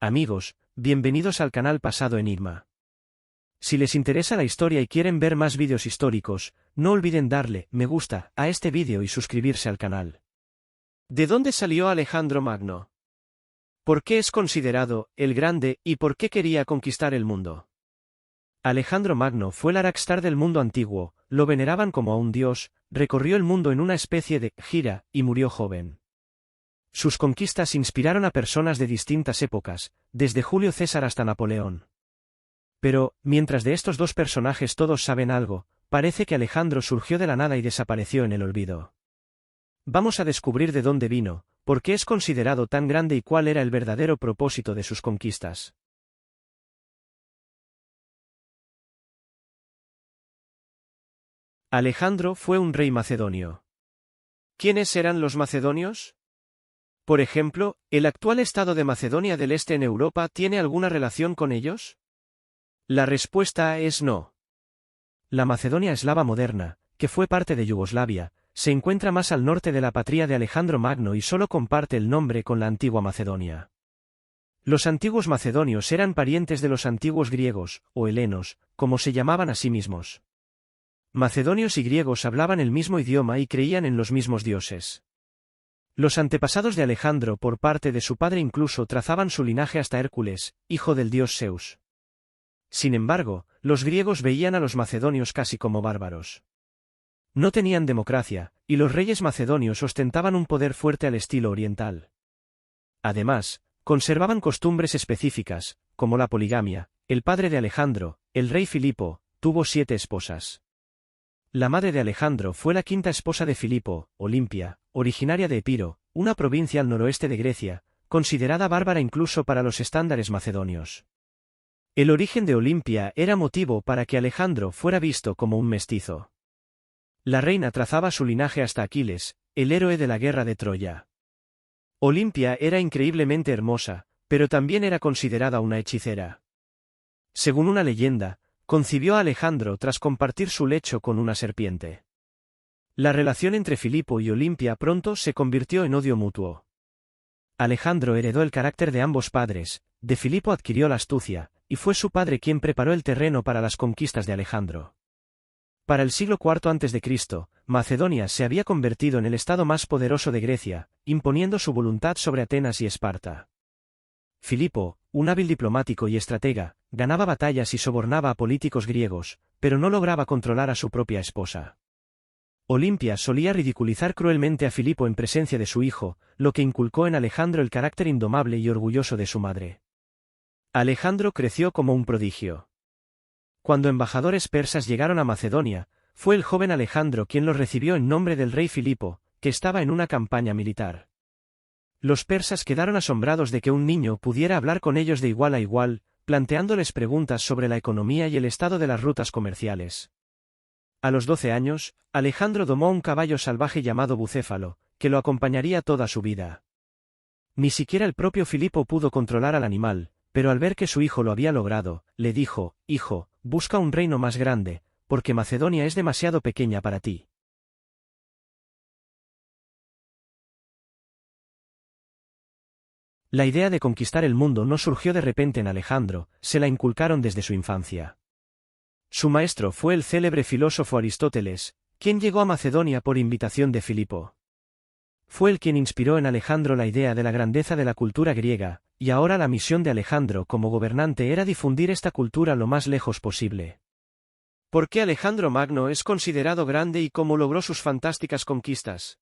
Amigos, bienvenidos al canal Pasado Enigma. Si les interesa la historia y quieren ver más vídeos históricos, no olviden darle me gusta a este vídeo y suscribirse al canal. ¿De dónde salió Alejandro Magno? ¿Por qué es considerado el Grande y por qué quería conquistar el mundo? Alejandro Magno fue el Araxtar del mundo antiguo, lo veneraban como a un dios, recorrió el mundo en una especie de gira y murió joven. Sus conquistas inspiraron a personas de distintas épocas, desde Julio César hasta Napoleón. Pero, mientras de estos dos personajes todos saben algo, parece que Alejandro surgió de la nada y desapareció en el olvido. Vamos a descubrir de dónde vino, por qué es considerado tan grande y cuál era el verdadero propósito de sus conquistas. Alejandro fue un rey macedonio. ¿Quiénes eran los macedonios? Por ejemplo, ¿el actual estado de Macedonia del Este en Europa tiene alguna relación con ellos? La respuesta es no. La Macedonia eslava moderna, que fue parte de Yugoslavia, se encuentra más al norte de la patria de Alejandro Magno y solo comparte el nombre con la antigua Macedonia. Los antiguos macedonios eran parientes de los antiguos griegos, o helenos, como se llamaban a sí mismos. Macedonios y griegos hablaban el mismo idioma y creían en los mismos dioses. Los antepasados de Alejandro por parte de su padre incluso trazaban su linaje hasta Hércules, hijo del dios Zeus. Sin embargo, los griegos veían a los macedonios casi como bárbaros. No tenían democracia, y los reyes macedonios ostentaban un poder fuerte al estilo oriental. Además, conservaban costumbres específicas, como la poligamia. El padre de Alejandro, el rey Filipo, tuvo 7 esposas. La madre de Alejandro fue la quinta esposa de Filipo, Olimpia, originaria de Epiro, una provincia al noroeste de Grecia, considerada bárbara incluso para los estándares macedonios. El origen de Olimpia era motivo para que Alejandro fuera visto como un mestizo. La reina trazaba su linaje hasta Aquiles, el héroe de la guerra de Troya. Olimpia era increíblemente hermosa, pero también era considerada una hechicera. Según una leyenda, concibió a Alejandro tras compartir su lecho con una serpiente. La relación entre Filipo y Olimpia pronto se convirtió en odio mutuo. Alejandro heredó el carácter de ambos padres, de Filipo adquirió la astucia, y fue su padre quien preparó el terreno para las conquistas de Alejandro. Para el siglo IV a.C., Macedonia se había convertido en el estado más poderoso de Grecia, imponiendo su voluntad sobre Atenas y Esparta. Filipo, un hábil diplomático y estratega, ganaba batallas y sobornaba a políticos griegos, pero no lograba controlar a su propia esposa. Olimpia solía ridiculizar cruelmente a Filipo en presencia de su hijo, lo que inculcó en Alejandro el carácter indomable y orgulloso de su madre. Alejandro creció como un prodigio. Cuando embajadores persas llegaron a Macedonia, fue el joven Alejandro quien los recibió en nombre del rey Filipo, que estaba en una campaña militar. Los persas quedaron asombrados de que un niño pudiera hablar con ellos de igual a igual, planteándoles preguntas sobre la economía y el estado de las rutas comerciales. A los 12 años, Alejandro domó un caballo salvaje llamado Bucéfalo, que lo acompañaría toda su vida. Ni siquiera el propio Filipo pudo controlar al animal, pero al ver que su hijo lo había logrado, le dijo: «Hijo, busca un reino más grande, porque Macedonia es demasiado pequeña para ti». La idea de conquistar el mundo no surgió de repente en Alejandro, se la inculcaron desde su infancia. Su maestro fue el célebre filósofo Aristóteles, quien llegó a Macedonia por invitación de Filipo. Fue él quien inspiró en Alejandro la idea de la grandeza de la cultura griega, y ahora la misión de Alejandro como gobernante era difundir esta cultura lo más lejos posible. ¿Por qué Alejandro Magno es considerado grande y cómo logró sus fantásticas conquistas?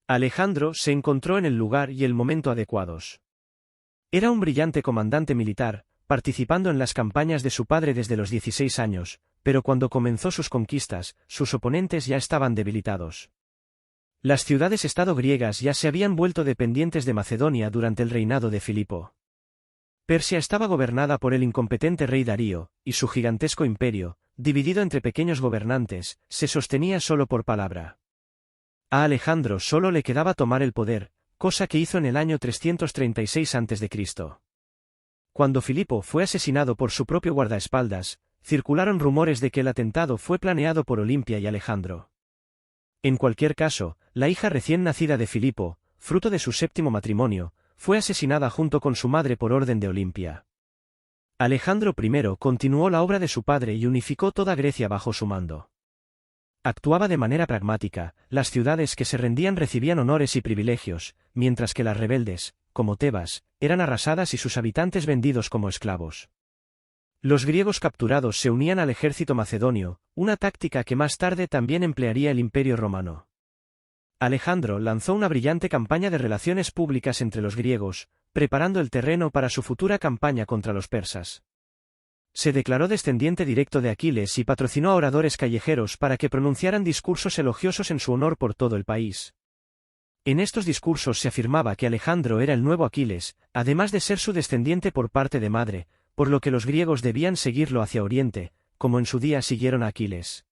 Alejandro se encontró en el lugar y el momento adecuados. Era un brillante comandante militar, participando en las campañas de su padre desde los 16 años, pero cuando comenzó sus conquistas, sus oponentes ya estaban debilitados. Las ciudades-estado griegas ya se habían vuelto dependientes de Macedonia durante el reinado de Filipo. Persia estaba gobernada por el incompetente rey Darío, y su gigantesco imperio, dividido entre pequeños gobernantes, se sostenía solo por palabra. A Alejandro solo le quedaba tomar el poder, cosa que hizo en el año 336 a.C. Cuando Filipo fue asesinado por su propio guardaespaldas, circularon rumores de que el atentado fue planeado por Olimpia y Alejandro. En cualquier caso, la hija recién nacida de Filipo, fruto de su 7º matrimonio, Fue asesinada junto con su madre por orden de Olimpia. Alejandro I continuó la obra de su padre y unificó toda Grecia bajo su mando. Actuaba de manera pragmática, las ciudades que se rendían recibían honores y privilegios, mientras que las rebeldes, como Tebas, eran arrasadas y sus habitantes vendidos como esclavos. Los griegos capturados se unían al ejército macedonio, una táctica que más tarde también emplearía el Imperio romano. Alejandro lanzó una brillante campaña de relaciones públicas entre los griegos, preparando el terreno para su futura campaña contra los persas. Se declaró descendiente directo de Aquiles y patrocinó a oradores callejeros para que pronunciaran discursos elogiosos en su honor por todo el país. En estos discursos se afirmaba que Alejandro era el nuevo Aquiles, además de ser su descendiente por parte de madre, por lo que los griegos debían seguirlo hacia Oriente, como en su día siguieron a Aquiles.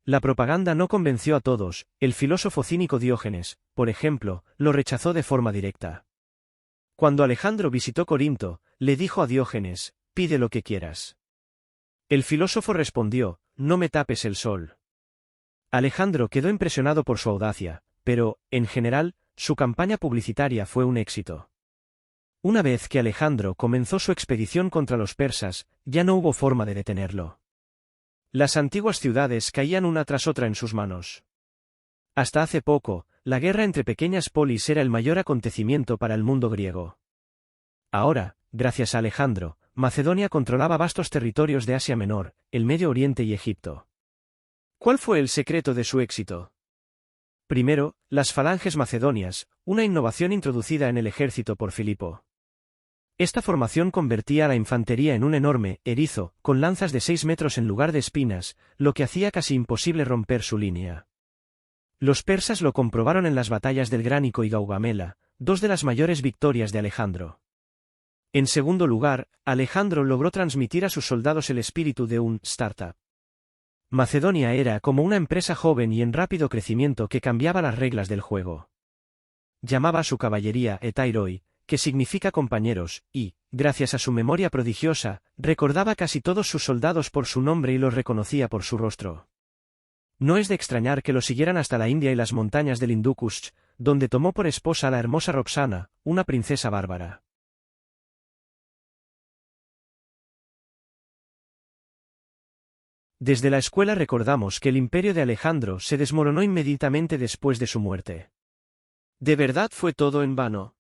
La propaganda no convenció a todos, el filósofo cínico Diógenes, por ejemplo, lo rechazó de forma directa. Cuando Alejandro visitó Corinto, le dijo a Diógenes: «Pide lo que quieras». El filósofo respondió: «No me tapes el sol». Alejandro quedó impresionado por su audacia, pero, en general, su campaña publicitaria fue un éxito. Una vez que Alejandro comenzó su expedición contra los persas, ya no hubo forma de detenerlo. Las antiguas ciudades caían una tras otra en sus manos. Hasta hace poco, la guerra entre pequeñas polis era el mayor acontecimiento para el mundo griego. Ahora, gracias a Alejandro, Macedonia controlaba vastos territorios de Asia Menor, el Medio Oriente y Egipto. ¿Cuál fue el secreto de su éxito? Primero, las falanges macedonias, una innovación introducida en el ejército por Filipo. Esta formación convertía a la infantería en un enorme erizo, con lanzas de 6 metros en lugar de espinas, lo que hacía casi imposible romper su línea. Los persas lo comprobaron en las batallas del Gránico y Gaugamela, dos de las mayores victorias de Alejandro. En segundo lugar, Alejandro logró transmitir a sus soldados el espíritu de un startup. Macedonia era como una empresa joven y en rápido crecimiento que cambiaba las reglas del juego. Llamaba a su caballería etairoi, que significa compañeros, y, gracias a su memoria prodigiosa, recordaba casi todos sus soldados por su nombre y los reconocía por su rostro. No es de extrañar que lo siguieran hasta la India y las montañas del Hindu Kush, donde tomó por esposa a la hermosa Roxana, una princesa bárbara. Desde la escuela recordamos que el imperio de Alejandro se desmoronó inmediatamente después de su muerte. ¿De verdad fue todo en vano?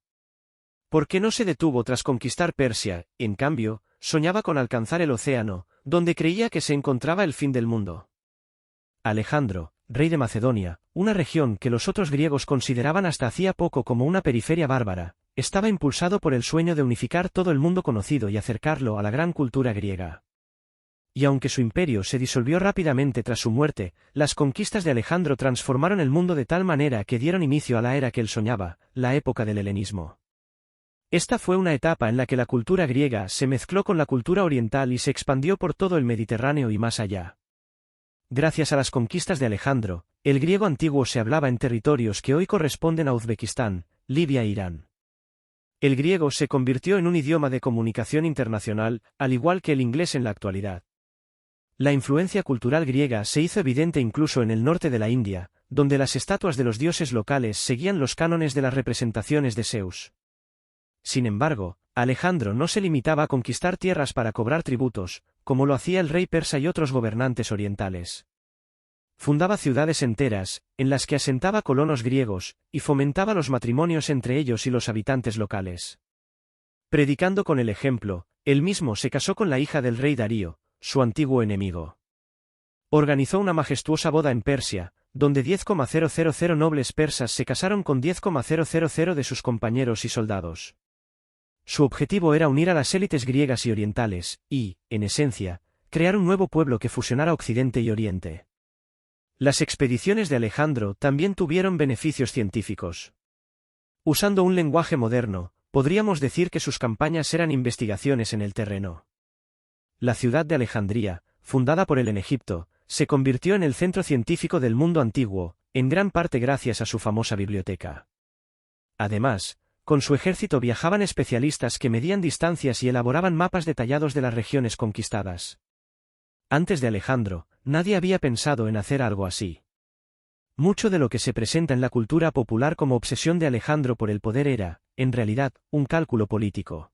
¿Por qué no se detuvo tras conquistar Persia? En cambio, soñaba con alcanzar el océano, donde creía que se encontraba el fin del mundo. Alejandro, rey de Macedonia, una región que los otros griegos consideraban hasta hacía poco como una periferia bárbara, estaba impulsado por el sueño de unificar todo el mundo conocido y acercarlo a la gran cultura griega. Y aunque su imperio se disolvió rápidamente tras su muerte, las conquistas de Alejandro transformaron el mundo de tal manera que dieron inicio a la era que él soñaba, la época del helenismo. Esta fue una etapa en la que la cultura griega se mezcló con la cultura oriental y se expandió por todo el Mediterráneo y más allá. Gracias a las conquistas de Alejandro, el griego antiguo se hablaba en territorios que hoy corresponden a Uzbekistán, Libia e Irán. El griego se convirtió en un idioma de comunicación internacional, al igual que el inglés en la actualidad. La influencia cultural griega se hizo evidente incluso en el norte de la India, donde las estatuas de los dioses locales seguían los cánones de las representaciones de Zeus. Sin embargo, Alejandro no se limitaba a conquistar tierras para cobrar tributos, como lo hacía el rey persa y otros gobernantes orientales. Fundaba ciudades enteras, en las que asentaba colonos griegos, y fomentaba los matrimonios entre ellos y los habitantes locales. Predicando con el ejemplo, él mismo se casó con la hija del rey Darío, su antiguo enemigo. Organizó una majestuosa boda en Persia, donde 10,000 nobles persas se casaron con 10,000 de sus compañeros y soldados. Su objetivo era unir a las élites griegas y orientales, y, en esencia, crear un nuevo pueblo que fusionara Occidente y Oriente. Las expediciones de Alejandro también tuvieron beneficios científicos. Usando un lenguaje moderno, podríamos decir que sus campañas eran investigaciones en el terreno. La ciudad de Alejandría, fundada por él en Egipto, se convirtió en el centro científico del mundo antiguo, en gran parte gracias a su famosa biblioteca. Además, con su ejército viajaban especialistas que medían distancias y elaboraban mapas detallados de las regiones conquistadas. Antes de Alejandro, nadie había pensado en hacer algo así. Mucho de lo que se presenta en la cultura popular como obsesión de Alejandro por el poder era, en realidad, un cálculo político.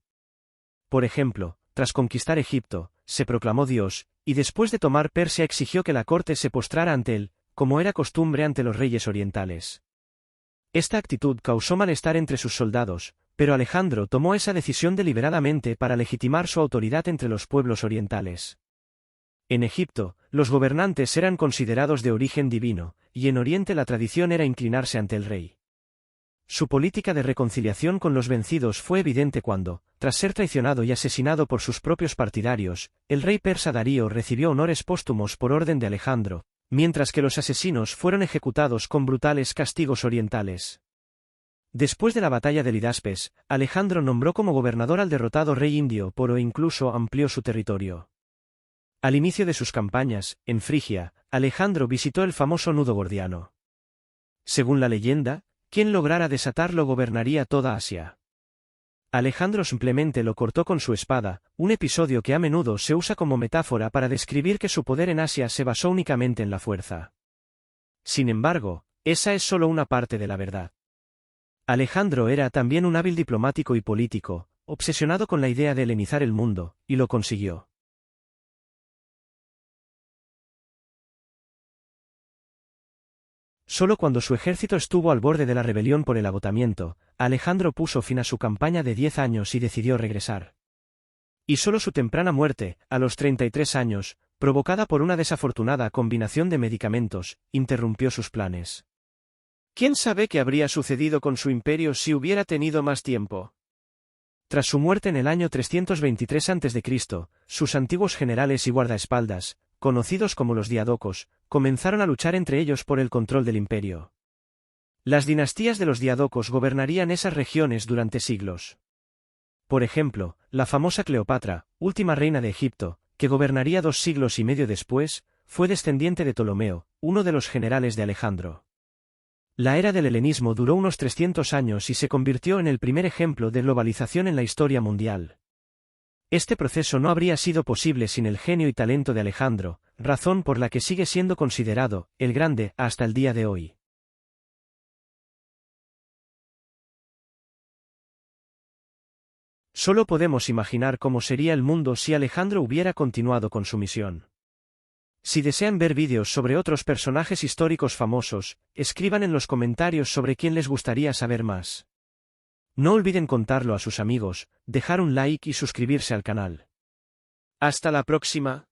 Por ejemplo, tras conquistar Egipto, se proclamó Dios, y después de tomar Persia exigió que la corte se postrara ante él, como era costumbre ante los reyes orientales. Esta actitud causó malestar entre sus soldados, pero Alejandro tomó esa decisión deliberadamente para legitimar su autoridad entre los pueblos orientales. En Egipto, los gobernantes eran considerados de origen divino, y en Oriente la tradición era inclinarse ante el rey. Su política de reconciliación con los vencidos fue evidente cuando, tras ser traicionado y asesinado por sus propios partidarios, el rey persa Darío recibió honores póstumos por orden de Alejandro, mientras que los asesinos fueron ejecutados con brutales castigos orientales. Después de la batalla de Lidaspes, Alejandro nombró como gobernador al derrotado rey indio Poro e incluso amplió su territorio. Al inicio de sus campañas, en Frigia, Alejandro visitó el famoso nudo gordiano. Según la leyenda, quien lograra desatarlo gobernaría toda Asia. Alejandro simplemente lo cortó con su espada, un episodio que a menudo se usa como metáfora para describir que su poder en Asia se basó únicamente en la fuerza. Sin embargo, esa es solo una parte de la verdad. Alejandro era también un hábil diplomático y político, obsesionado con la idea de helenizar el mundo, y lo consiguió. Solo cuando su ejército estuvo al borde de la rebelión por el agotamiento, Alejandro puso fin a su campaña de 10 años y decidió regresar. Y solo su temprana muerte, a los 33 años, provocada por una desafortunada combinación de medicamentos, interrumpió sus planes. ¿Quién sabe qué habría sucedido con su imperio si hubiera tenido más tiempo? Tras su muerte en el año 323 a.C., sus antiguos generales y guardaespaldas, conocidos como los diadocos, comenzaron a luchar entre ellos por el control del imperio. Las dinastías de los diadocos gobernarían esas regiones durante siglos. Por ejemplo, la famosa Cleopatra, última reina de Egipto, que gobernaría 2 siglos y medio después, fue descendiente de Ptolomeo, uno de los generales de Alejandro. La era del helenismo duró unos 300 años y se convirtió en el primer ejemplo de globalización en la historia mundial. Este proceso no habría sido posible sin el genio y talento de Alejandro, razón por la que sigue siendo considerado el Grande hasta el día de hoy. Solo podemos imaginar cómo sería el mundo si Alejandro hubiera continuado con su misión. Si desean ver vídeos sobre otros personajes históricos famosos, escriban en los comentarios sobre quién les gustaría saber más. No olviden contarlo a sus amigos, dejar un like y suscribirse al canal. Hasta la próxima.